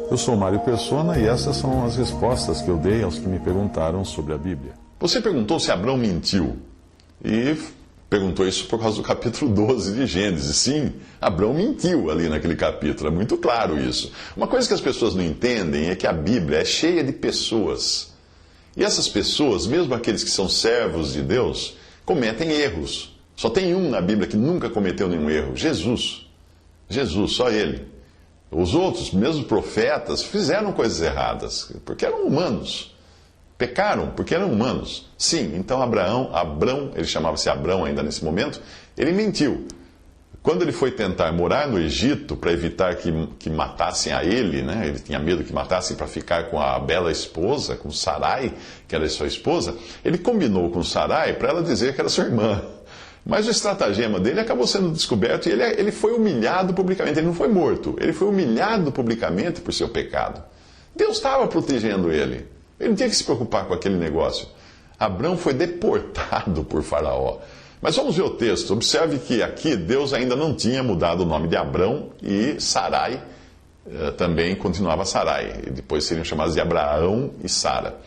Eu sou Mário Persona e essas são as respostas que eu dei aos que me perguntaram sobre a Bíblia. Você perguntou se Abrão mentiu. E perguntou isso por causa do capítulo 12 de Gênesis. Sim, Abrão mentiu ali naquele capítulo, é muito claro isso. Uma coisa que as pessoas não entendem é que a Bíblia é cheia de pessoas. E essas pessoas, mesmo aqueles que são servos de Deus, cometem erros. Só tem um na Bíblia que nunca cometeu nenhum erro: Jesus. Jesus, só ele. Os outros, mesmo profetas, fizeram coisas erradas, porque eram humanos. Pecaram, porque eram humanos. Sim, então Abrão, ele chamava-se Abrão ainda nesse momento, ele mentiu. Quando ele foi tentar morar no Egito para evitar que matassem a ele, né? Ele tinha medo que matassem para ficar com a bela esposa, com Sarai, que era sua esposa, ele combinou com Sarai para ela dizer que era sua irmã. Mas o estratagema dele acabou sendo descoberto e ele foi humilhado publicamente. Ele não foi morto, ele foi humilhado publicamente por seu pecado. Deus estava protegendo ele. Ele não tinha que se preocupar com aquele negócio. Abrão foi deportado por Faraó. Mas vamos ver o texto. Observe que aqui Deus ainda não tinha mudado o nome de Abrão e Sarai também continuava Sarai. E depois seriam chamados de Abraão e Sara.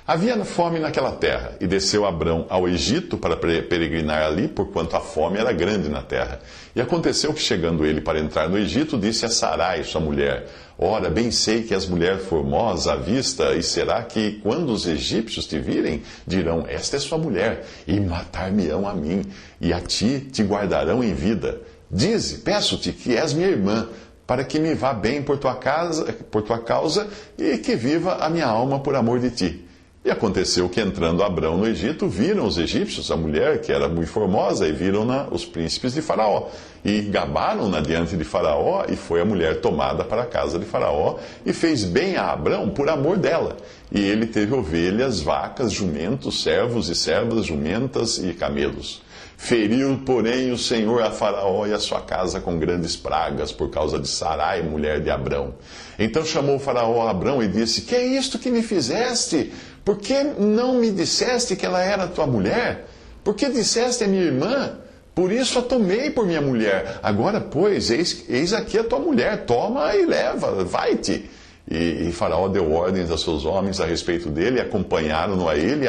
Havia fome naquela terra, e desceu Abrão ao Egito para peregrinar ali, porquanto a fome era grande na terra. E aconteceu que, chegando ele para entrar no Egito, disse a Sarai, sua mulher: Ora, bem sei que és mulher formosa à vista, e será que, quando os egípcios te virem, dirão: Esta é sua mulher, e matar-me-ão a mim, e a ti te guardarão em vida. Dize, peço-te, que és minha irmã, para que me vá bem por tua causa, e que viva a minha alma por amor de ti. E aconteceu que, entrando Abrão no Egito, viram os egípcios a mulher, que era muito formosa, e viram-na os príncipes de Faraó. E gabaram-na diante de Faraó, e foi a mulher tomada para a casa de Faraó, e fez bem a Abrão por amor dela. E ele teve ovelhas, vacas, jumentos, servos e servas, jumentas e camelos. Feriu, porém, o Senhor a Faraó e a sua casa com grandes pragas, por causa de Sarai, mulher de Abrão. Então chamou Faraó a Abrão e disse: Que é isto que me fizeste? Por que não me disseste que ela era tua mulher? Por que disseste é minha irmã? Por isso a tomei por minha mulher. Agora, pois, eis aqui a tua mulher, toma e leva, vai-te. E Faraó deu ordens a seus homens a respeito dele, e acompanharam-no a ele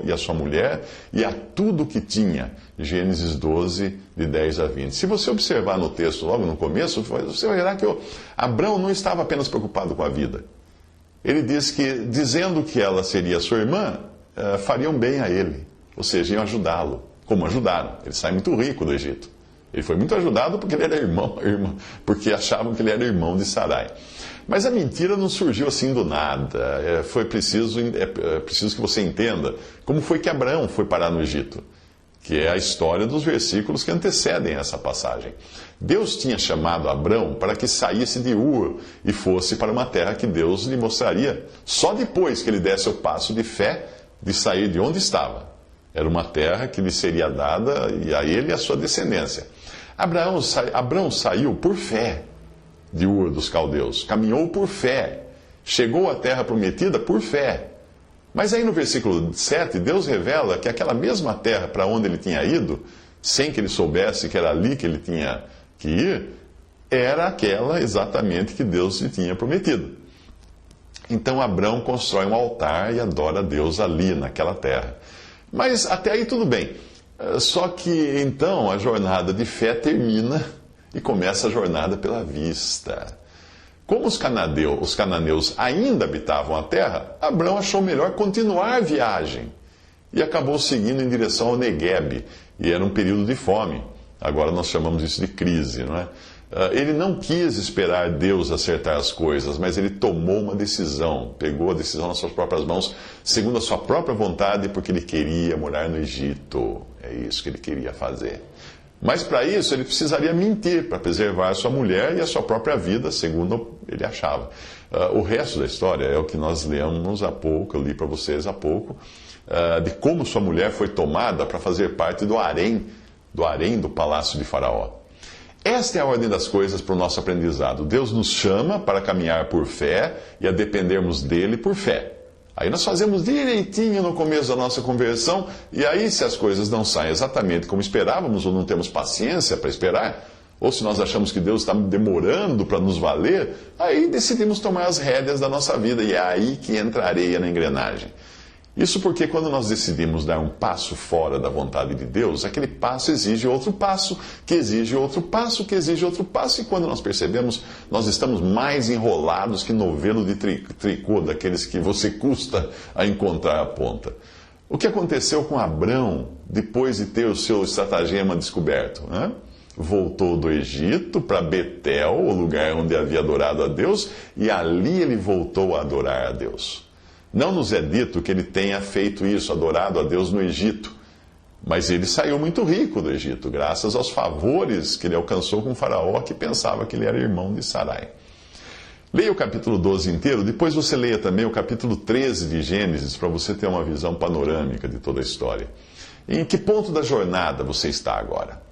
e a sua mulher, e a tudo que tinha. Gênesis 12, de 10 a 20. Se você observar no texto, logo no começo, você vai ver que Abrão não estava apenas preocupado com a vida. Ele diz que, dizendo que ela seria sua irmã, fariam bem a ele, ou seja, iam ajudá-lo. Como ajudaram? Ele sai muito rico do Egito. Ele foi muito ajudado porque ele era irmão, porque achavam que ele era irmão de Sarai. Mas a mentira não surgiu assim do nada. É preciso que você entenda como foi que Abraão foi parar no Egito, que é a história dos versículos que antecedem essa passagem. Deus tinha chamado Abrão para que saísse de Ur e fosse para uma terra que Deus lhe mostraria só depois que ele desse o passo de fé de sair de onde estava. Era uma terra que lhe seria dada a ele e a sua descendência. Abrão saiu por fé de Ur dos caldeus, caminhou por fé, chegou à terra prometida por fé. Mas aí no versículo 7, Deus revela que aquela mesma terra para onde ele tinha ido, sem que ele soubesse que era ali que ele tinha que ir, era aquela exatamente que Deus lhe tinha prometido. Então Abrão constrói um altar e adora a Deus ali, naquela terra. Mas até aí tudo bem. Só que então a jornada de fé termina e começa a jornada pela vista. Como os cananeus ainda habitavam a terra, Abrão achou melhor continuar a viagem e acabou seguindo em direção ao Neguebe. E era um período de fome. Agora nós chamamos isso de crise, não é? Ele não quis esperar Deus acertar as coisas, mas ele tomou uma decisão, pegou a decisão nas suas próprias mãos, segundo a sua própria vontade, porque ele queria morar no Egito. É isso que ele queria fazer. Mas para isso ele precisaria mentir, para preservar a sua mulher e a sua própria vida, segundo ele achava. O resto da história é o que nós lemos há pouco, eu li para vocês há pouco, de como sua mulher foi tomada para fazer parte do harém do palácio de Faraó. Esta é a ordem das coisas para o nosso aprendizado. Deus nos chama para caminhar por fé e a dependermos dele por fé. Aí nós fazemos direitinho no começo da nossa conversão, e aí se as coisas não saem exatamente como esperávamos, ou não temos paciência para esperar, ou se nós achamos que Deus está demorando para nos valer, aí decidimos tomar as rédeas da nossa vida, e é aí que entra a areia na engrenagem. Isso porque quando nós decidimos dar um passo fora da vontade de Deus, aquele passo exige outro passo, que exige outro passo, que exige outro passo, e quando nós percebemos, nós estamos mais enrolados que novelo de tricô, daqueles que você custa a encontrar a ponta. O que aconteceu com Abrão depois de ter o seu estratagema descoberto? Né? Voltou do Egito para Betel, o lugar onde havia adorado a Deus, e ali ele voltou a adorar a Deus. Não nos é dito que ele tenha feito isso, adorado a Deus no Egito. Mas ele saiu muito rico do Egito, graças aos favores que ele alcançou com Faraó, que pensava que ele era irmão de Sarai. Leia o capítulo 12 inteiro, depois você leia também o capítulo 13 de Gênesis, para você ter uma visão panorâmica de toda a história. Em que ponto da jornada você está agora?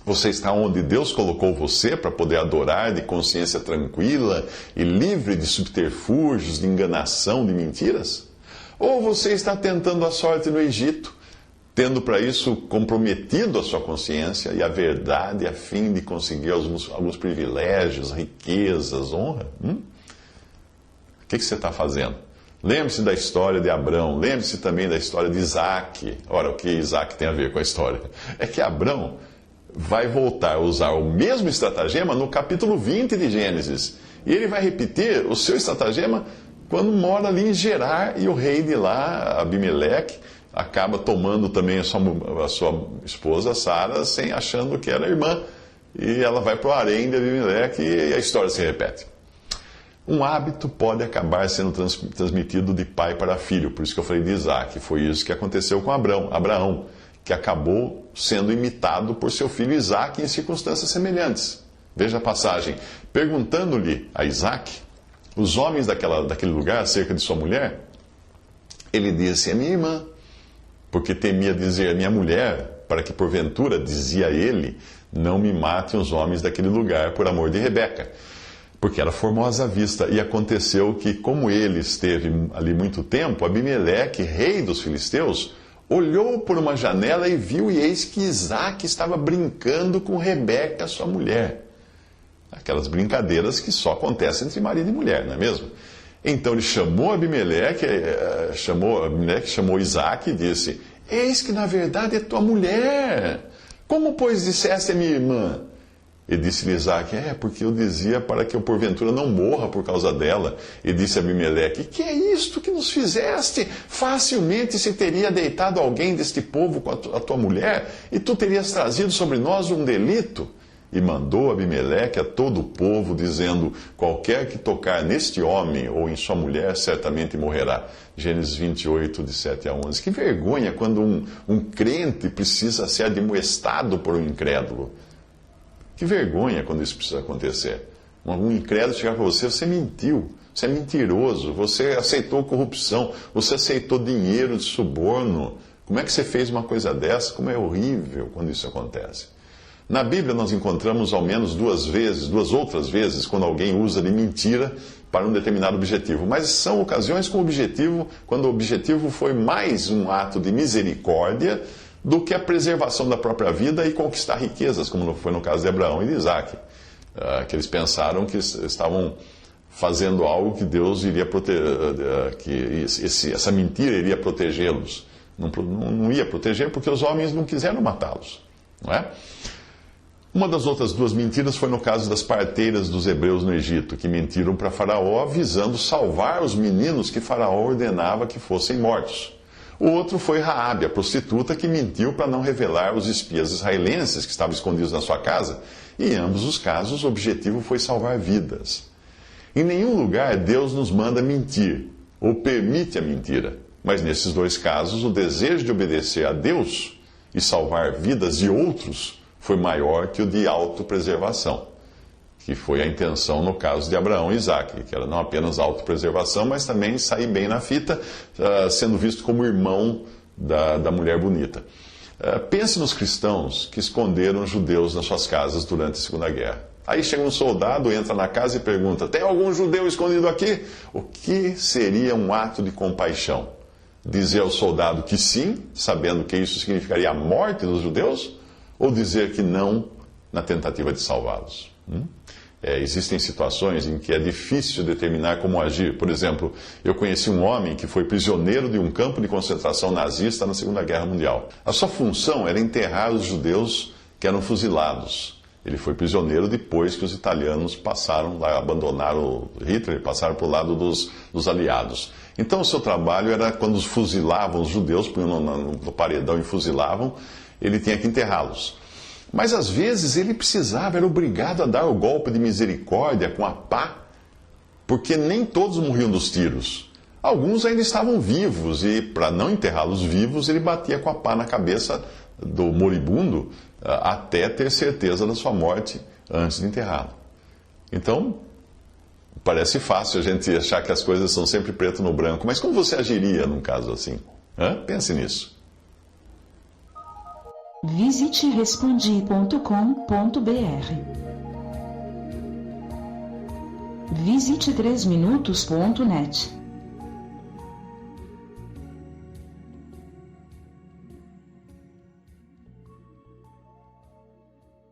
Você está onde Deus colocou você para poder adorar de consciência tranquila e livre de subterfúgios, de enganação, de mentiras? Ou você está tentando a sorte no Egito, tendo para isso comprometido a sua consciência e a verdade a fim de conseguir alguns privilégios, riquezas, honra? O que você está fazendo? Lembre-se da história de Abrão, lembre-se também da história de Isaac. Ora, o que Isaac tem a ver com a história? É que Abrão vai voltar a usar o mesmo estratagema no capítulo 20 de Gênesis. E ele vai repetir o seu estratagema quando mora ali em Gerar, e o rei de lá, Abimeleque, acaba tomando também a sua esposa, Sara, achando que era irmã. E ela vai para o harém de Abimeleque e a história se repete. Um hábito pode acabar sendo transmitido de pai para filho. Por isso que eu falei de Isaac. Foi isso que aconteceu com Abraão, que acabou sendo imitado por seu filho Isaac em circunstâncias semelhantes. Veja a passagem. Perguntando-lhe a Isaac, os homens daquele lugar, acerca de sua mulher, ele disse: é minha irmã, porque temia dizer minha mulher, para que porventura, dizia ele, não me matem os homens daquele lugar por amor de Rebeca, porque era formosa à vista. E aconteceu que, como ele esteve ali muito tempo, Abimeleque, rei dos filisteus, olhou por uma janela e viu, e eis que Isaac estava brincando com Rebeca, sua mulher. Aquelas brincadeiras que só acontecem entre marido e mulher, não é mesmo? Então ele chamou Abimeleque, chamou Isaac e disse: eis que na verdade é tua mulher. Como, pois, disseste a minha irmã? E disse-lhe Isaac: porque eu dizia para que eu porventura não morra por causa dela. E disse a Abimeleque: que é isto que nos fizeste? Facilmente se teria deitado alguém deste povo com a tua mulher, e tu terias trazido sobre nós um delito. E mandou Abimeleque a todo o povo, dizendo: qualquer que tocar neste homem ou em sua mulher, certamente morrerá. Gênesis 28, de 7 a 11. Que vergonha quando um crente precisa ser admoestado por um incrédulo. Que vergonha quando isso precisa acontecer. Um incrédulo chegar para você: você mentiu, você é mentiroso, você aceitou corrupção, você aceitou dinheiro de suborno. Como é que você fez uma coisa dessa? Como é horrível quando isso acontece. Na Bíblia nós encontramos ao menos duas outras vezes, quando alguém usa de mentira para um determinado objetivo. Mas são ocasiões quando o objetivo foi mais um ato de misericórdia do que a preservação da própria vida e conquistar riquezas, como foi no caso de Abraão e de Isaac. Que eles pensaram que estavam fazendo algo que Deus iria proteger, essa mentira iria protegê-los. Não ia proteger porque os homens não quiseram matá-los, não é? Uma das outras duas mentiras foi no caso das parteiras dos hebreus no Egito, que mentiram para Faraó visando salvar os meninos que Faraó ordenava que fossem mortos. O outro foi Raabe, a prostituta, que mentiu para não revelar os espias israelenses que estavam escondidos na sua casa. E em ambos os casos, o objetivo foi salvar vidas. Em nenhum lugar Deus nos manda mentir, ou permite a mentira. Mas nesses dois casos, o desejo de obedecer a Deus e salvar vidas de outros foi maior que o de autopreservação, que foi a intenção no caso de Abraão e Isaac, que era não apenas autopreservação, mas também sair bem na fita, sendo visto como irmão da mulher bonita. Pense nos cristãos que esconderam judeus nas suas casas durante a Segunda Guerra. Aí chega um soldado, entra na casa e pergunta: tem algum judeu escondido aqui? O que seria um ato de compaixão? Dizer ao soldado que sim, sabendo que isso significaria a morte dos judeus? Ou dizer que não na tentativa de salvá-los. Existem situações em que é difícil determinar como agir. Por exemplo, eu conheci um homem que foi prisioneiro de um campo de concentração nazista na Segunda Guerra Mundial. A sua função era enterrar os judeus que eram fuzilados. Ele foi prisioneiro depois que os italianos abandonaram Hitler e passaram para o lado dos aliados. Então, o seu trabalho era, quando fuzilavam os judeus, punham no paredão e fuzilavam, ele tinha que enterrá-los. Mas, às vezes, ele era obrigado a dar o golpe de misericórdia com a pá, porque nem todos morriam dos tiros. Alguns ainda estavam vivos, e para não enterrá-los vivos, ele batia com a pá na cabeça do moribundo até ter certeza da sua morte antes de enterrá-lo. Então, parece fácil a gente achar que as coisas são sempre preto no branco, mas como você agiria num caso assim? Pense nisso. Visite respondi.com.br. Visite 3minutos.net.